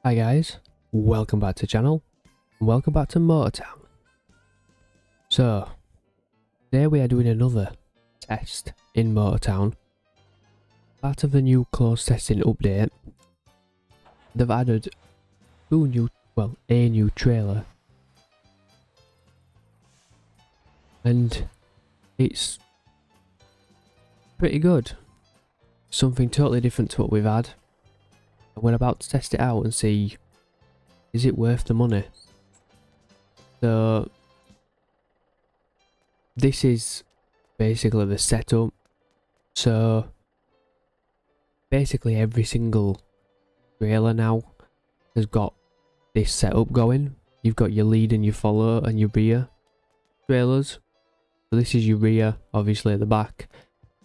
Hi guys, welcome back to the channel, and welcome back to MotorTown. So, today we are doing another test in MotorTown. Part of the new closed testing update, they've added a new trailer. And it's pretty good. Something totally different to what we've had. And we're about to test it out and see, is it worth the money? So, this is basically the setup. So, basically every single trailer now has got this setup going. You've got your lead and your follow and your rear trailers. So this is your rear, obviously at the back,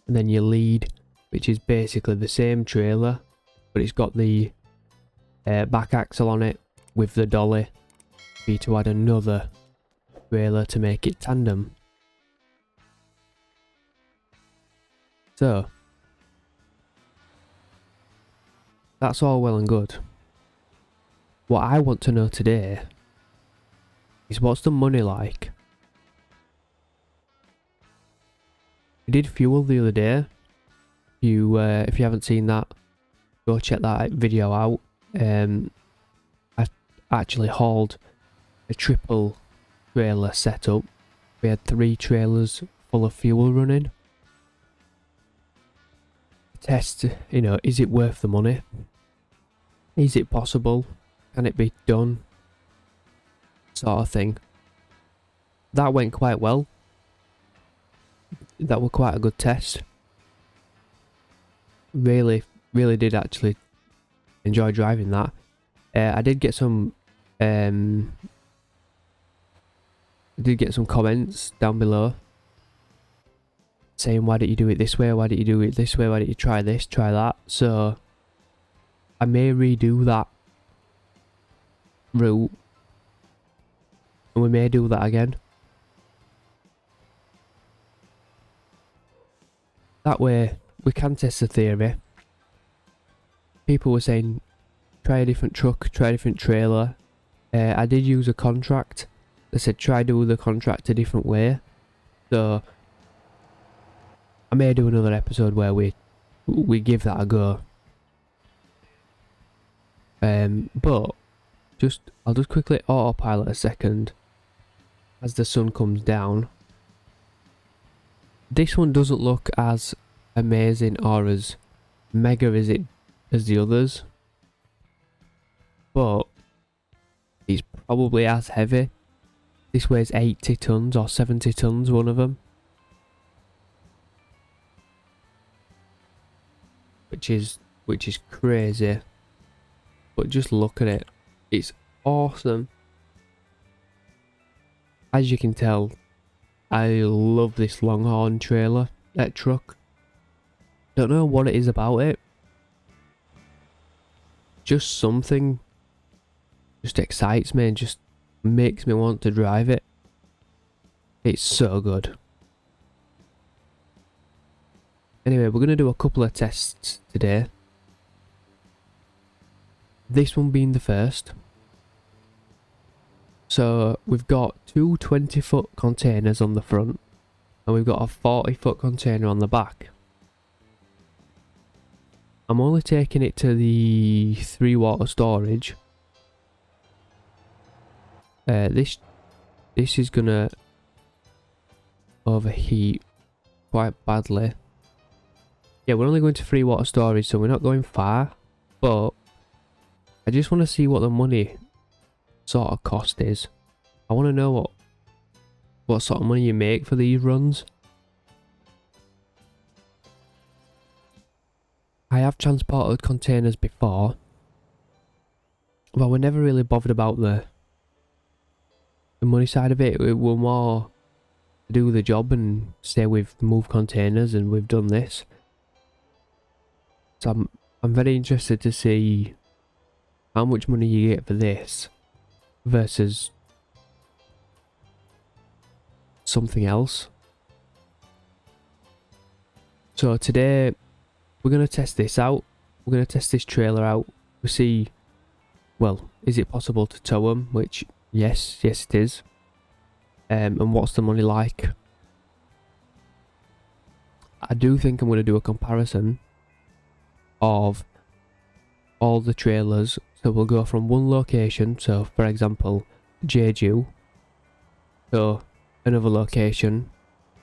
and then your lead, which is basically the same trailer, but it's got the back axle on it with the dolly for you to add another trailer to make it tandem. So, that's all well and good. What I want to know today is what's the money like? We did fuel the other day. If you haven't seen that, go check that video out. I actually hauled a triple trailer setup. We had 3 trailers full of fuel running. Test, is it worth the money? Is it possible? Can it be done? Sort of thing. That went quite well. That was quite a good test. Really did actually enjoy driving that. I did get some comments down below saying, why did you do it this way? Why did you do it this way? Why did you try this, try that? So I may redo that route, and we may do that again. That way we can test the theory. People were saying, try a different truck, try a different trailer. I did use a contract. They said try do the contract a different way. So I may do another episode where we give that a go. But I'll just quickly autopilot a second as the sun comes down. This one doesn't look as amazing or as mega as the others, but it's probably as heavy. This weighs 80 tons or 70 tons, one of them, which is crazy. But just look at it, it's awesome. As you can tell, I love this Longhorn trailer, that truck. Don't know what it is about it. Just something just excites me and just makes me want to drive it. It's so good. Anyway, we're going to do a couple of tests today. This one being the first. So we've got 2 20-foot containers on the front, and we've got a 40-foot container on the back. I'm only taking it to the 3 water storage. This is gonna overheat quite badly. Yeah, we're only going to 3 water storage, so we're not going far, but I just want to see what the money sort of cost is. I want to know what sort of money you make for these runs. I have transported containers before, but we're never really bothered about the money side of it. It will more do the job and say we've moved containers and we've done this. So I'm very interested to see how much money you get for this versus something else. So today we're going to test this out. We're going to test this trailer out. We'll see well, is it possible to tow them? Which, yes it is. And what's the money like? I do think I'm going to do a comparison of all the trailers. So we'll go from one location, so for example, Jeju, to another location,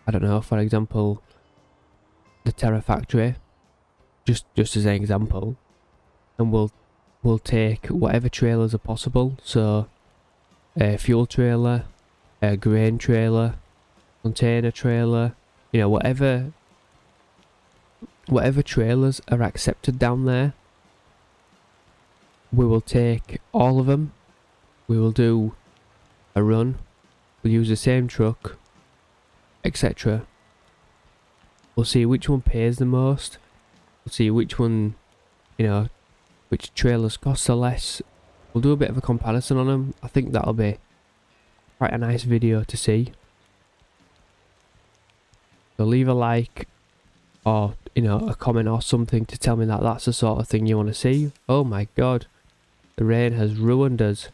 I don't know, for example, the Terra Factory, just as an example, and we'll take whatever trailers are possible, so a fuel trailer, a grain trailer, container trailer, you know, whatever trailers are accepted down there, we will take all of them, we will do a run, we'll use the same truck, etc. We'll see which one pays the most, we'll see which one, you know, which trailers cost the less. We'll do a bit of a comparison on them. I think that'll be quite a nice video to see. So leave a like, or, you know, a comment or something to tell me that that's the sort of thing you want to see. Oh my god, the rain has ruined us.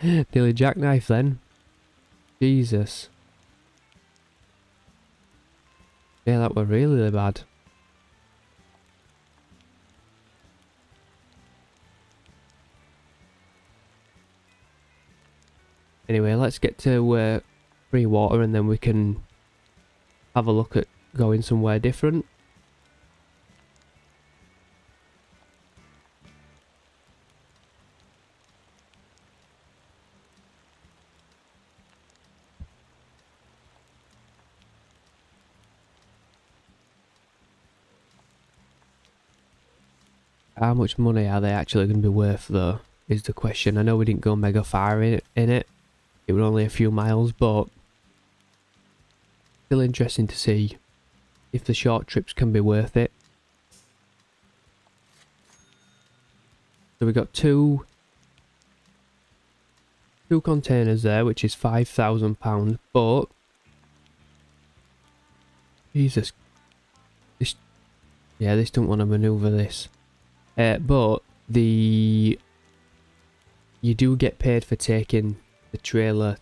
Nearly jackknife then. Jesus. Yeah, that were really bad. Anyway, let's get to free water and then we can have a look at going somewhere different. How much money are they actually going to be worth though, is the question. I know we didn't go mega far in it. It was only a few miles, but still interesting to see if the short trips can be worth it. So we got two containers there, which is £5,000, but Jesus, this don't want to manoeuvre this. But you do get paid for taking the trailer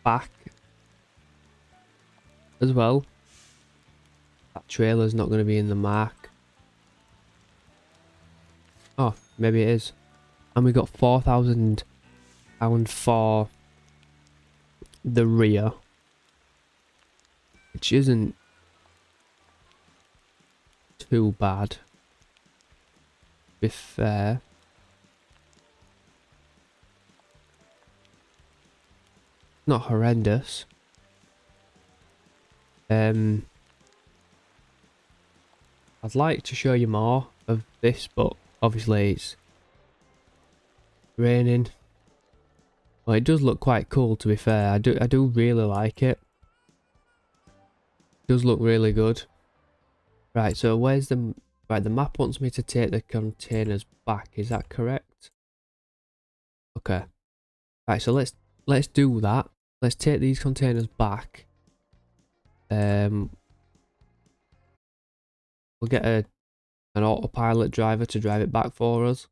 back as well. That trailer's not going to be in the mark. Oh, maybe it is. And we got £4,000 for the rear, which isn't too bad, to be fair. Not horrendous. I'd like to show you more of this, but obviously it's raining. Well, it does look quite cool, to be fair. I do really like it. It does look really good. Right, so where's the... Right, the map wants me to take the containers back, is that correct? Okay. Right, so let's do that. Let's take these containers back. We'll get an autopilot driver to drive it back for us.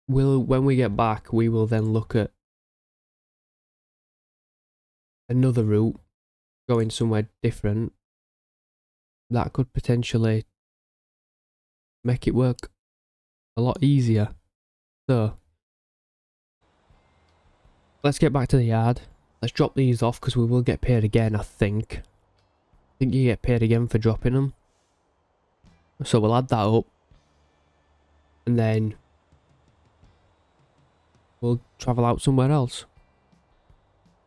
When we get back, we will then look at another route, going somewhere different. That could potentially make it work a lot easier. So, let's get back to the yard. Let's drop these off because we will get paid again, I think. I think you get paid again for dropping them. So we'll add that up. And then we'll travel out somewhere else.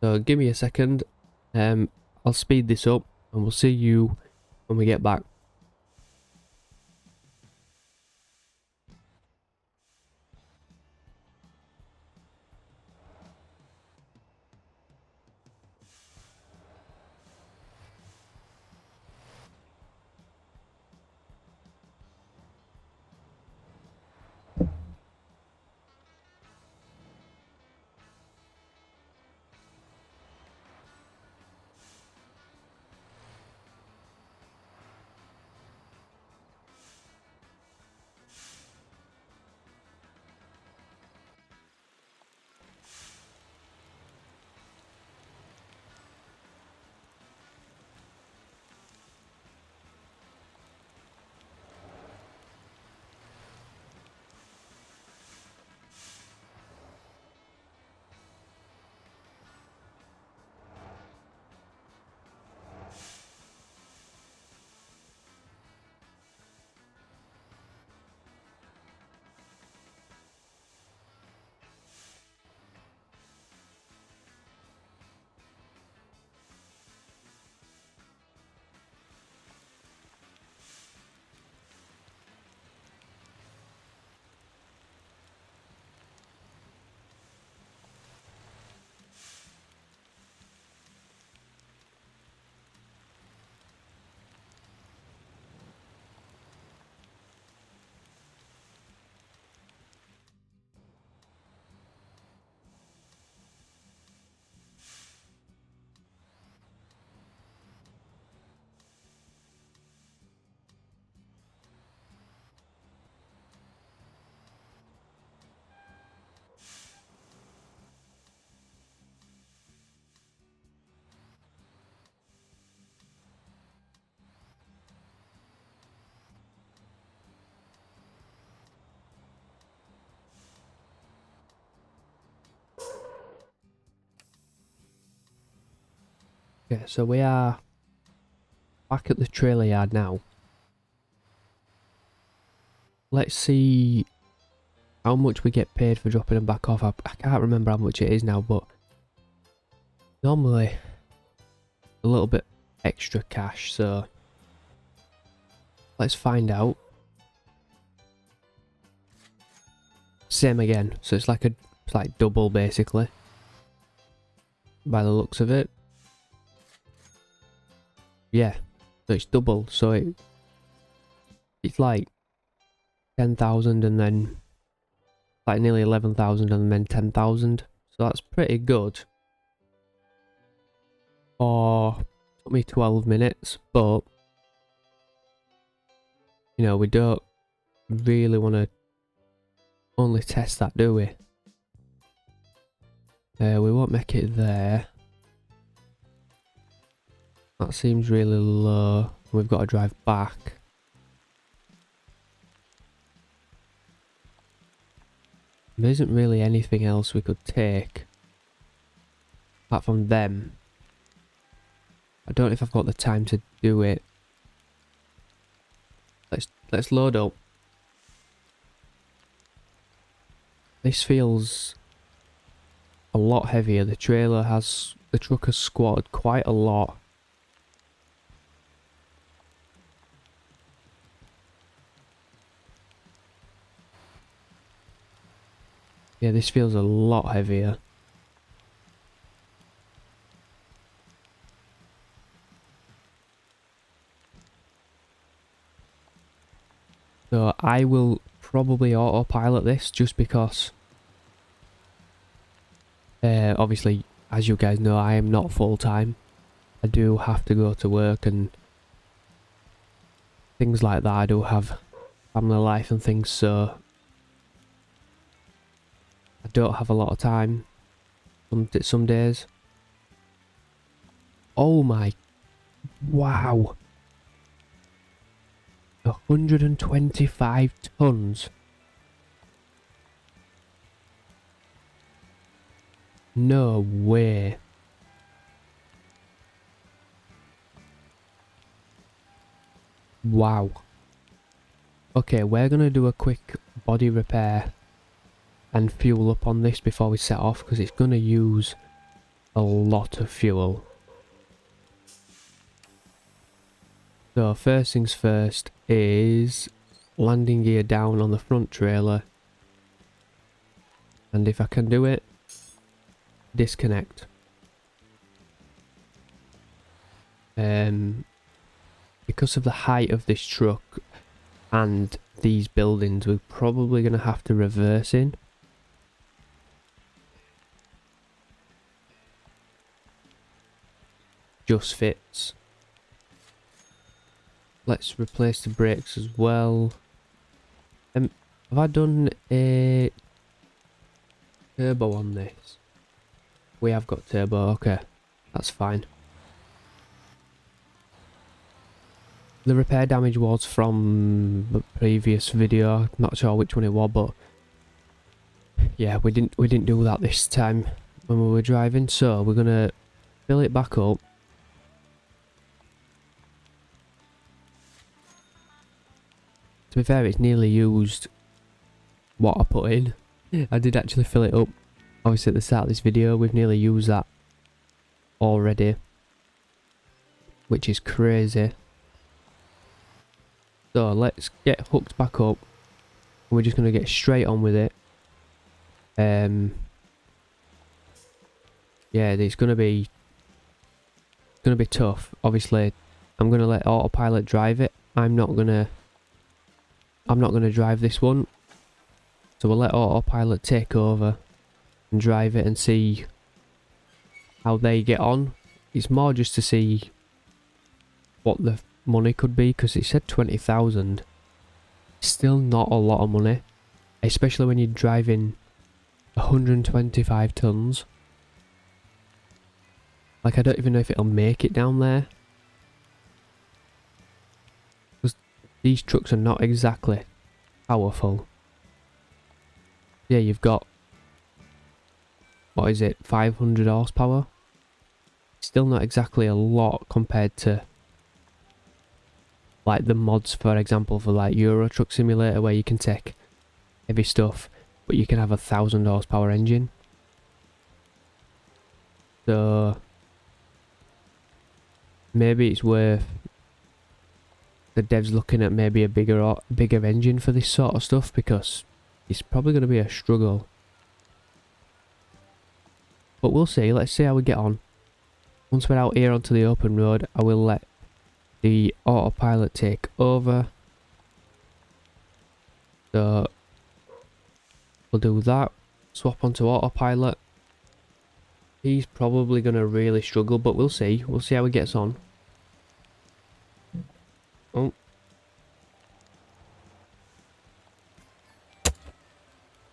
So give me a second. I'll speed this up and we'll see you when we get back. Okay, so we are back at the trailer yard now. Let's see how much we get paid for dropping them back off. I can't remember how much it is now, but normally a little bit extra cash, so let's find out. Same again, so it's like double basically, by the looks of it. Yeah, so it's double, so it's like 10,000 and then like nearly 11,000 and then 10,000. So that's pretty good. Took me 12 minutes, but you know, we don't really want to only test that, do we? We won't make it there. That seems really low. We've got to drive back. There isn't really anything else we could take apart from them. I don't know if I've got the time to do it. Let's load up. This feels a lot heavier. The truck has squatted quite a lot. Yeah, this feels a lot heavier. So I will probably autopilot this just because obviously, as you guys know, I am not full-time. I do have to go to work and things like that. I do have family life and things, so I don't have a lot of time some days. Oh my, wow. 125 tons. No way. Wow. Okay, we're gonna do a quick body repair and fuel up on this before we set off, because it's gonna use a lot of fuel. So first things first is landing gear down on the front trailer, and if I can do it, disconnect. Because of the height of this truck and these buildings, we're probably going to have to reverse in. Just fits. Let's replace the brakes as well. Have I done a turbo on this? We have got turbo, okay. That's fine. The repair damage was from the previous video. I'm not sure which one it was, but yeah, we didn't do that this time when we were driving, so we're gonna fill it back up. To be fair, it's nearly used what I put in. I did actually fill it up. Obviously at the start of this video, we've nearly used that already, which is crazy. So let's get hooked back up. We're just going to get straight on with it. Yeah, it's going to be tough. Obviously, I'm going to let autopilot drive it. I'm not going to drive this one. So we'll let autopilot take over and drive it and see how they get on. It's more just to see what the money could be, because it said 20,000. Still not a lot of money, especially when you're driving 125 tons. Like, I don't even know if it'll make it down there, because these trucks are not exactly powerful. Yeah, you've got, what is it, 500 horsepower? still not exactly a lot compared to like the mods, for example, for like Euro Truck Simulator, where you can take heavy stuff but you can have a 1,000 horsepower engine. So maybe it's worth the devs looking at maybe a bigger engine for this sort of stuff, because it's probably going to be a struggle. But we'll see. Let's see how we get on. Once we're out here onto the open road, I will let the autopilot take over. So we'll do that. Swap onto autopilot. He's probably going to really struggle, but we'll see. We'll see how he gets on. Oh.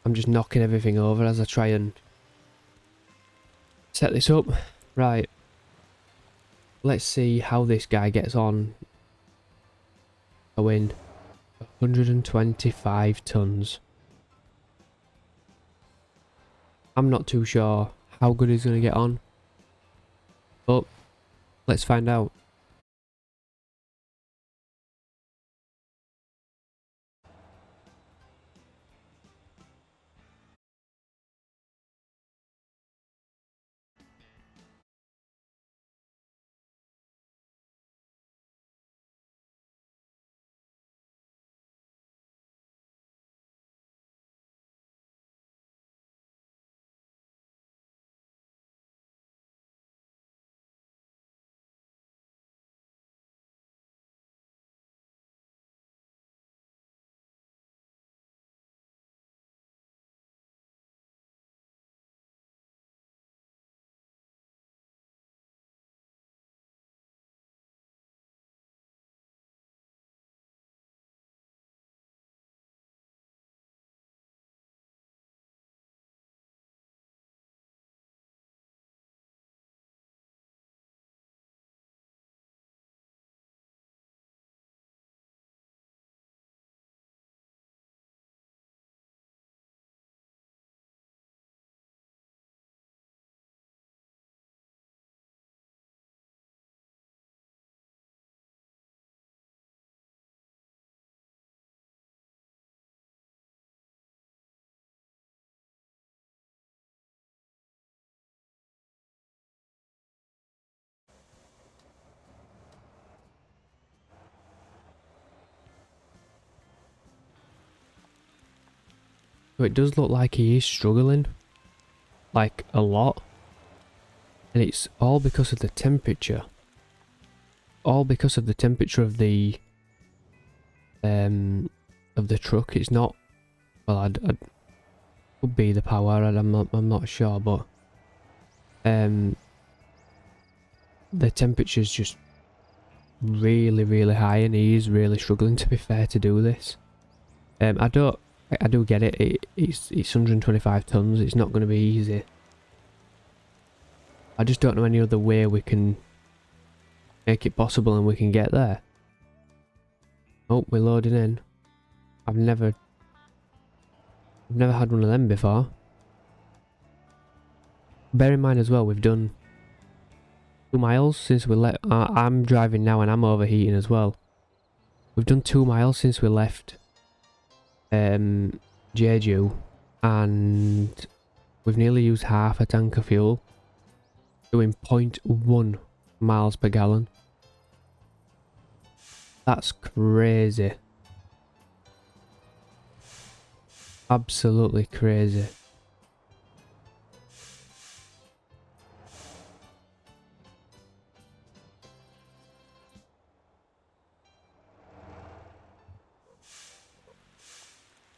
I'm just knocking everything over as I try and set this up. Right. Let's see how this guy gets on. Going 125 tons. I'm not too sure how good he's going to get on, but let's find out. So it does look like he is struggling, like a lot, and it's all because of the temperature. All because of the temperature of the truck. It's not. Well, I could be the power. I'm not sure, but the temperature's just really high, and he is really struggling, to be fair, to do this. I do get it. It's 125 tons. It's not going to be easy. I just don't know any other way we can make it possible and we can get there. Oh, we're loading in. I've never had one of them before. Bear in mind as well, we've done 2 miles since we left. I'm driving now and I'm overheating as well. We've done 2 miles since we left Jeju, and we've nearly used half a tank of fuel, doing 0.1 miles per gallon. That's crazy. Absolutely crazy.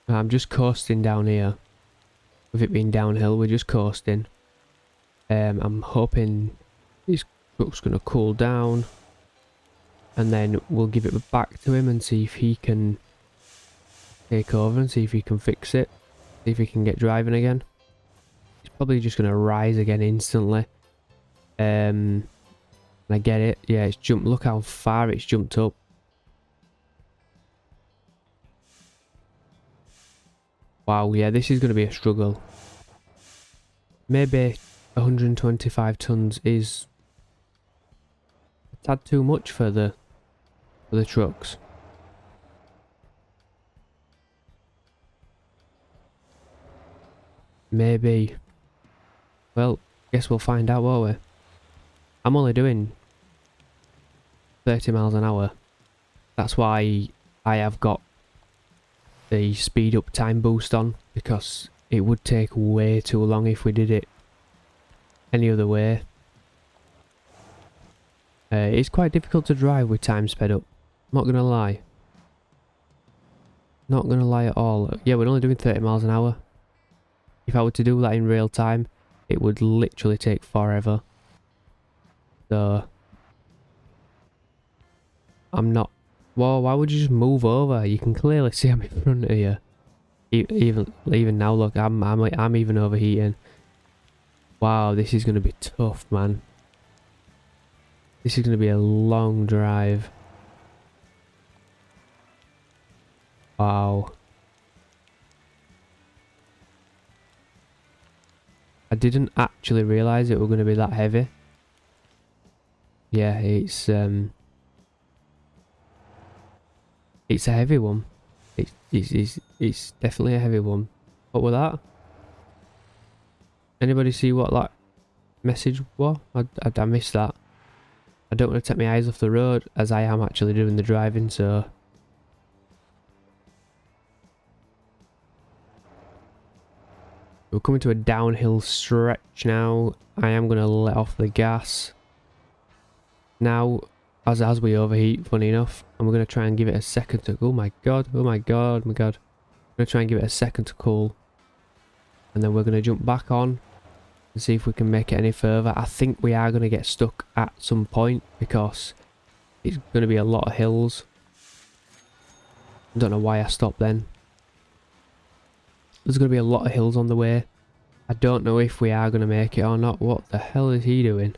I'm just coasting down here. With it being downhill, we're just coasting. I'm hoping this truck's going to cool down, and then we'll give it back to him and see if he can take over and see if he can fix it. See if he can get driving again. He's probably just going to rise again instantly. I get it. Yeah, it's jumped. Look how far it's jumped up. Wow, yeah, this is going to be a struggle. Maybe 125 tons is tad too much for the trucks. Maybe. Well, guess we'll find out, won't we? I'm only doing 30 miles an hour. That's why I have got the speed up time boost on, because it would take way too long if we did it any other way. It's quite difficult to drive with time sped up. Not gonna lie. Not gonna lie at all. Yeah, we're only doing 30 miles an hour. If I were to do that in real time, it would literally take forever. So I'm not. Whoa, why would you just move over? You can clearly see I'm in front of you. Even now, look, I'm even overheating. Wow, this is gonna be tough, man. This is gonna be a long drive. Wow. I didn't actually realise it were gonna be that heavy. Yeah, it's a heavy one. It's definitely a heavy one. What was that? Anybody see what that message was? I missed that. I don't want to take my eyes off the road, as I am actually doing the driving, so... We're coming to a downhill stretch now. I am going to let off the gas. Now, as we overheat, funny enough, and we're going to try and give it a second to... Oh my god, oh my god, oh my god. We're going to try and give it a second to cool. And then we're going to jump back on and see if we can make it any further. I think we are going to get stuck at some point, because it's going to be a lot of hills. I don't know why I stopped then. There's going to be a lot of hills on the way. I don't know if we are going to make it or not. What the hell is he doing?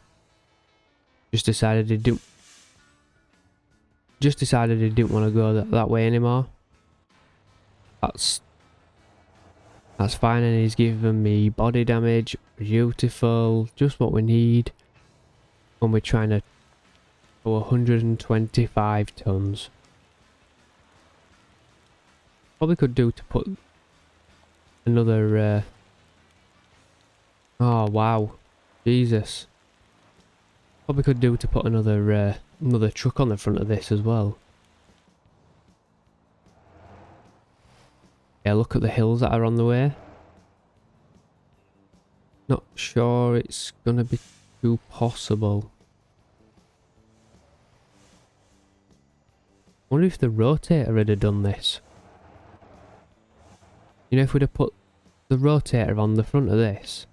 Just decided he didn't want to go that way anymore. That's fine, and he's given me body damage. Beautiful. Just what we need when we're trying to go 125 tons. Probably could do to put another oh wow, Jesus. Probably could do to put another truck on the front of this as well. Yeah, look at the hills that are on the way. Not sure it's gonna be too possible. Wonder if the rotator had done this. You know, if we'd have put the rotator on the front of this,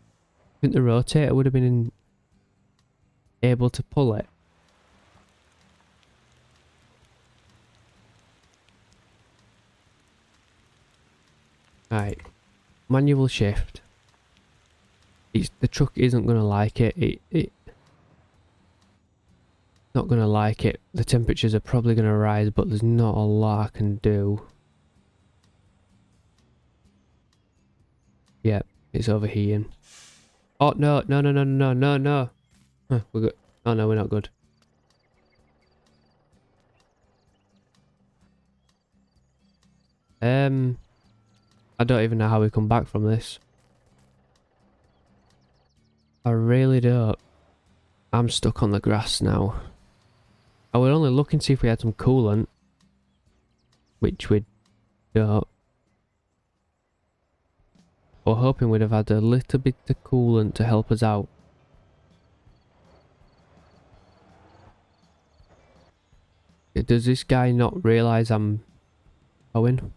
I think the rotator would have been able to pull it. Right, manual shift. The truck isn't gonna like it. It's not gonna like it. The temperatures are probably gonna rise, but there's not a lot I can do. Yeah, it's overheating. Oh no, no, no, no, no, no, no. Huh, we're good. Oh no, we're not good. I don't even know how we come back from this. I really don't. I'm stuck on the grass now. I would only look and see if we had some coolant, which we don't. We're hoping we'd have had a little bit of coolant to help us out. Does this guy not realise I'm going?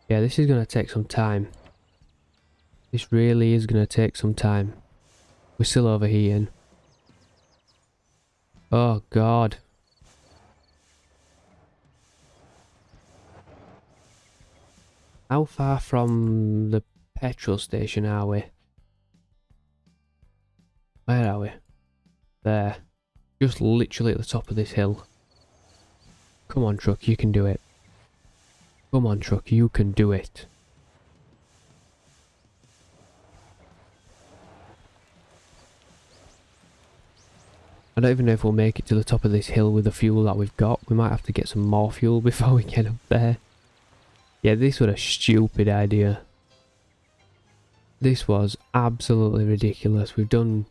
Yeah, this is going to take some time. This really is going to take some time. We're still overheating. Oh god. How far from the petrol station are we? Where are we? There. Just literally at the top of this hill. Come on, truck, you can do it. Come on, truck, you can do it. I don't even know if we'll make it to the top of this hill with the fuel that we've got. We might have to get some more fuel before we get up there. Yeah, this was a stupid idea. This was absolutely ridiculous. We've done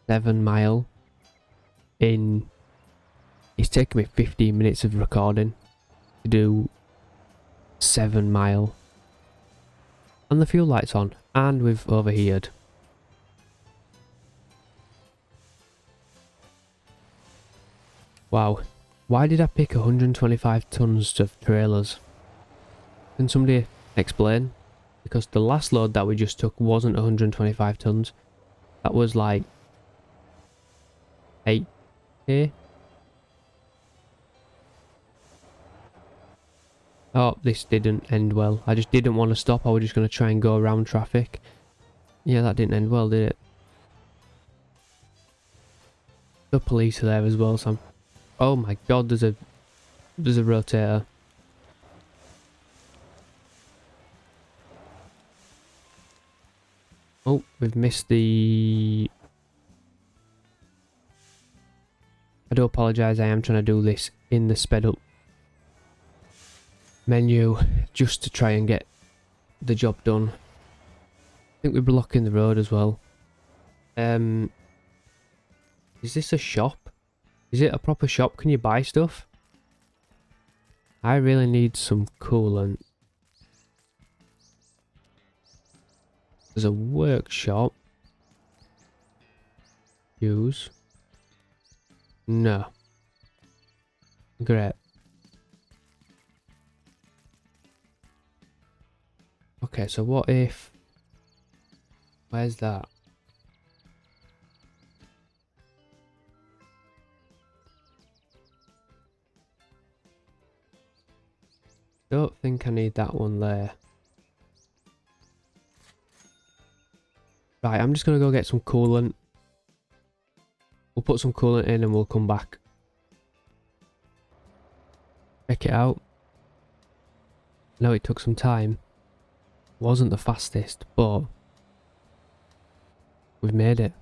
7 mile in... It's taken me 15 minutes of recording to do 7 mile. And the fuel light's on. And we've overheated. Wow. Why did I pick 125 tons of trailers? Can somebody explain? Because the last load that we just took wasn't 125 tons. That was like 8k. Oh, this didn't end well. I just didn't want to stop. I was just going to try and go around traffic. Yeah, that didn't end well, did it? The police are there as well, so I'm... Oh my god, there's a rotator. Oh, we've missed the... I do apologise, I am trying to do this in the sped up menu just to try and get the job done. I think we're blocking the road as well. Is this a shop? Is it a proper shop? Can you buy stuff? I really need some coolant. There's a workshop. Use. No. Great. Okay, so what if... Where's that? Don't think I need that one there. Right, I'm just gonna go get some coolant. We'll put some coolant in and we'll come back. Check it out. I know it took some time. Wasn't the fastest, but we've made it.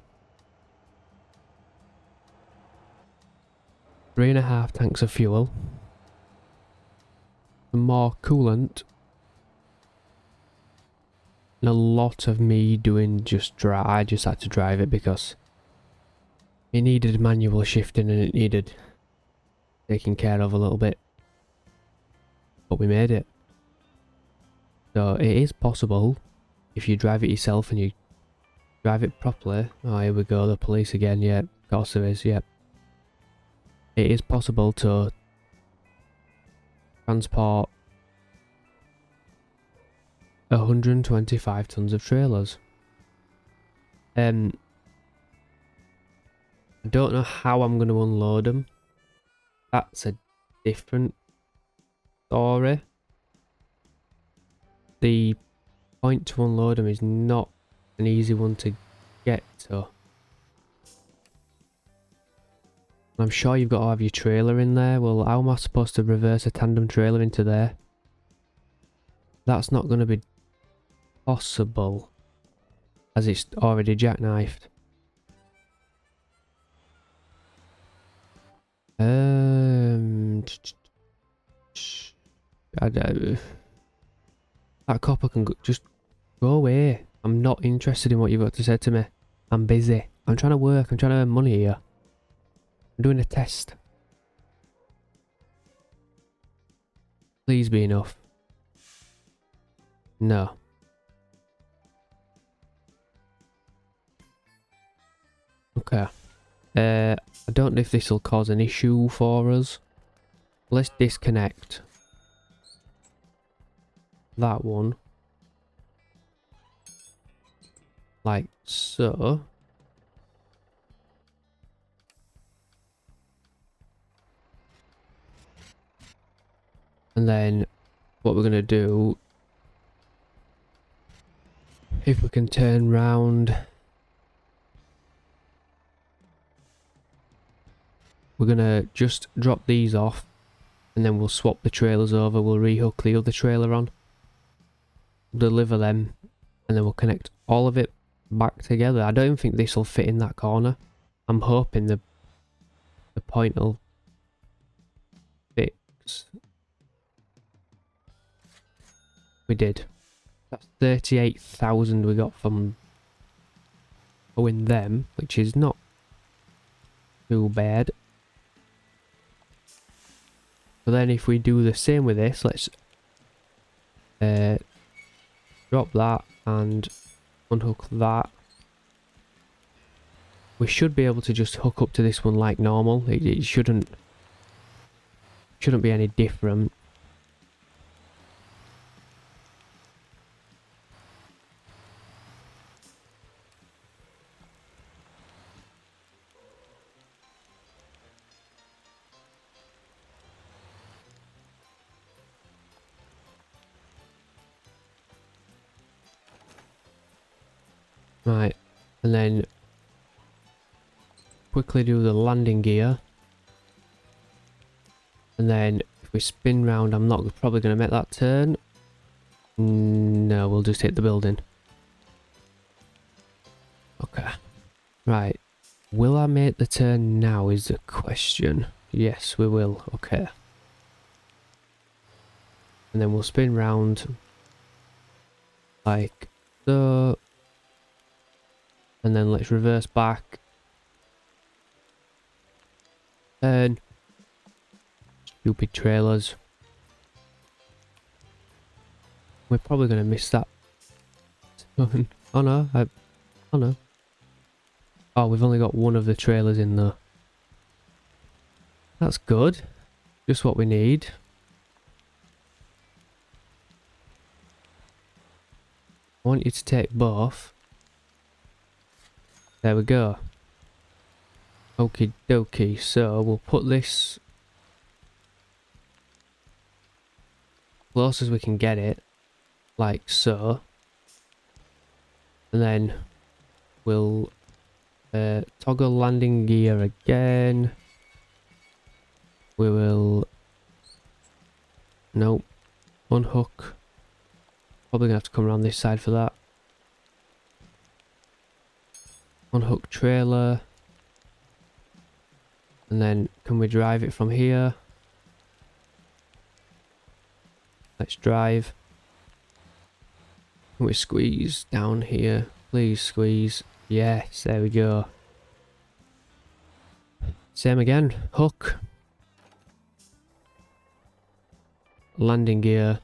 3.5 tanks of fuel. Some more coolant. And a lot of me doing just drive. I just had to drive it because it needed manual shifting and it needed taking care of a little bit. But we made it. So it is possible if you drive it yourself and you drive it properly. Oh, here we go, the police again. Yeah, of course there is, yep. It is possible to transport 125 tons of trailers. I don't know how I'm going to unload them. That's a different story. The point to unload them is not an easy one to get to. I'm sure you've got to have your trailer in there. Well, how am I supposed to reverse a tandem trailer into there? That's not going to be possible, as it's already jackknifed. That copper can just go away. I'm not interested in what you've got to say to me. I'm busy. I'm trying to work. I'm trying to earn money here. I'm doing a test. Please be enough. No. Okay. I don't know if this will cause an issue for us. Let's disconnect that one. Like so. And then what we're going to do, if we can turn round, we're going to just drop these off and then we'll swap the trailers over. We'll rehook the other trailer on, deliver them, and then we'll connect all of it back together. I don't even think this will fit in that corner. I'm hoping the point will fix. We did. That's 38,000 we got from owing them, which is not too bad. So then if we do the same with this, let's drop that and unhook that. We should be able to just hook up to this one like normal. It shouldn't be any different. Right, and then quickly do the landing gear. And then if we spin round, I'm not probably going to make that turn. No, we'll just hit the building. Okay. Right. Will I make the turn now is the question. Yes, we will. Okay. And then we'll spin round like so. And then let's reverse back. Turn. Stupid trailers. We're probably going to miss that. Oh no. Oh no. Oh, we've only got one of the trailers in there. That's good. Just what we need. I want you to take both. There we go. Okie dokie. So we'll put this close as we can get it. Like so. And then we'll toggle landing gear again. We will... Nope. Unhook. Probably gonna have to come around this side for that. Unhook trailer. And then can we drive it from here? Let's drive. Can we squeeze down here? Please squeeze. Yes, there we go. Same again. Hook. Landing gear.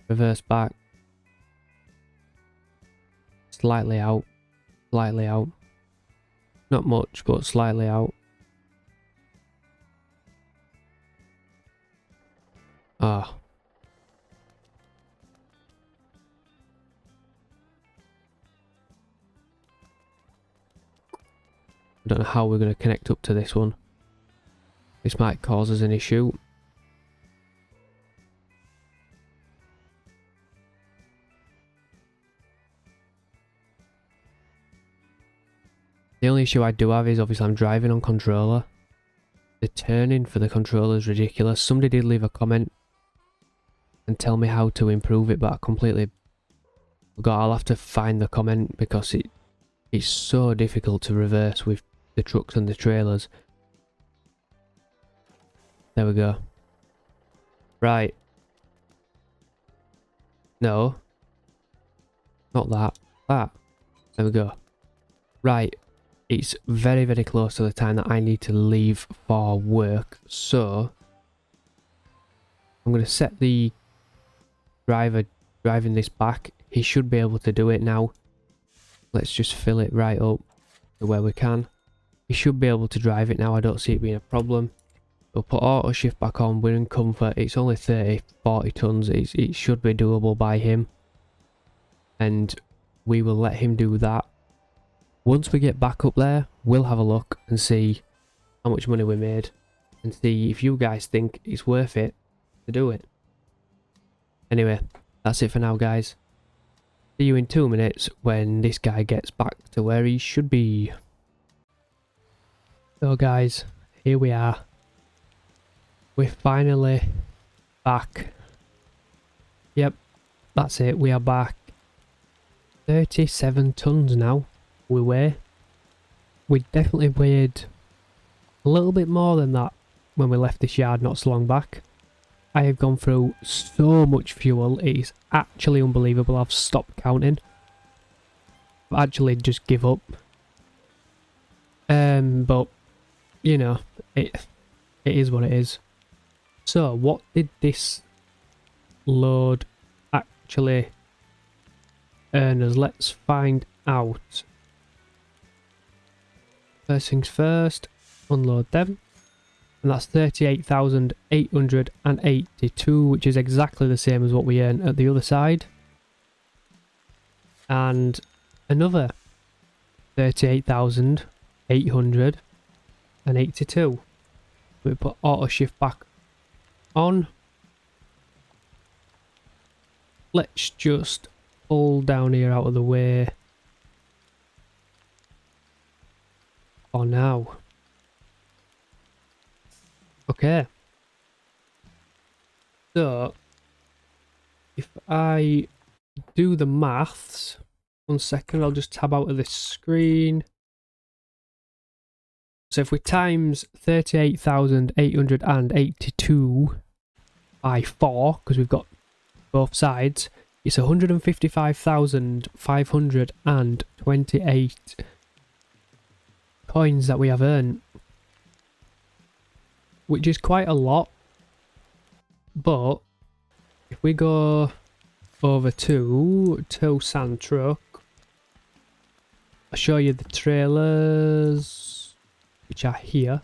Reverse back. Slightly out. Slightly out. Not much, but slightly out. Ah. I don't know how we're going to connect up to this one. This might cause us an issue. The only issue I do have is obviously I'm driving on controller. The turning for the controller is ridiculous. Somebody did leave a comment and tell me how to improve it, but I completely forgot. I'll have to find the comment because it's so difficult to reverse with the trucks and the trailers. There we go. Right. No. Not that. That. There we go. Right. It's very, very close to the time that I need to leave for work. So, I'm going to set the driver driving this back. He should be able to do it now. Let's just fill it right up to where we can. He should be able to drive it now. I don't see it being a problem. We'll put auto shift back on. We're in comfort. It's only 40 tons. It should be doable by him. And we will let him do that. Once we get back up there, we'll have a look and see how much money we made. And see if you guys think it's worth it to do it. Anyway, that's it for now, guys. See you in 2 minutes when this guy gets back to where he should be. So guys, here we are. We're finally back. Yep, that's it, we are back. 37 tons now we weigh. We definitely weighed a little bit more than that when we left this yard not so long back. I have gone through so much fuel, it is actually unbelievable. I've stopped counting. I've actually just give up. But, you know, it is what it is. So, what did this load actually earn us? Let's find out. First things first, unload them. And that's 38,882, which is exactly the same as what we earned at the other side. And another 38,882. We put auto shift back on. Let's just pull down here out of the way for now. Okay. So, if I do the maths, 1 second, I'll just tab out of this screen. So if we times 38,882 by 4, because we've got both sides, it's 155,528 coins that we have earned. Which is quite a lot. But if we go over to Tow Sand Truck, I'll show you the trailers, which are here.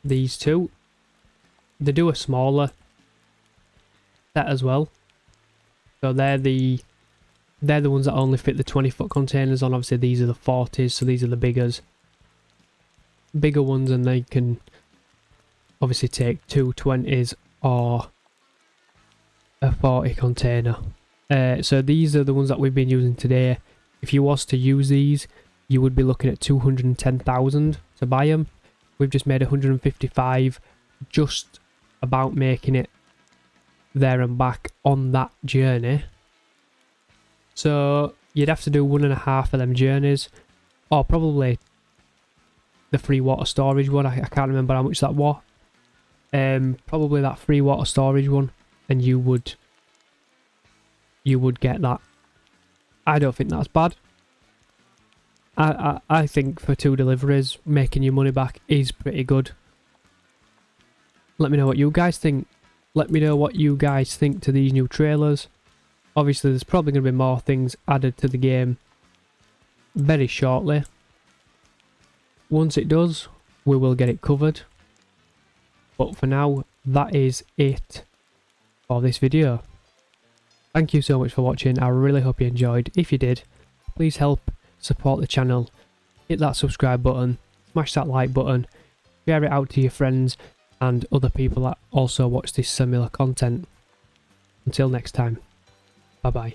These two. They do a smaller set as well. So they're the ones that only fit the 20-foot containers on. Obviously these are the 40s, so these are the bigger ones, and they can obviously take 2 20s or a 40 container. So these are the ones that we've been using today. If you was to use these, you would be looking at 210,000 to buy them. We've just made 155, just about making it there and back on that journey. So you'd have to do 1.5 of them journeys, or probably the free water storage one. I can't remember how much that was. Probably that free water storage one, and you would get that. I don't think that's bad. I think for 2 deliveries, making your money back is pretty good. Let me know what you guys think. Let me know what you guys think to these new trailers. Obviously, there's probably going to be more things added to the game very shortly. Once it does, we will get it covered. But for now, that is it for this video. Thank you so much for watching. I really hope you enjoyed. If you did, please help support the channel. Hit that subscribe button, smash that like button, share it out to your friends and other people that also watch this similar content. Until next time, bye bye.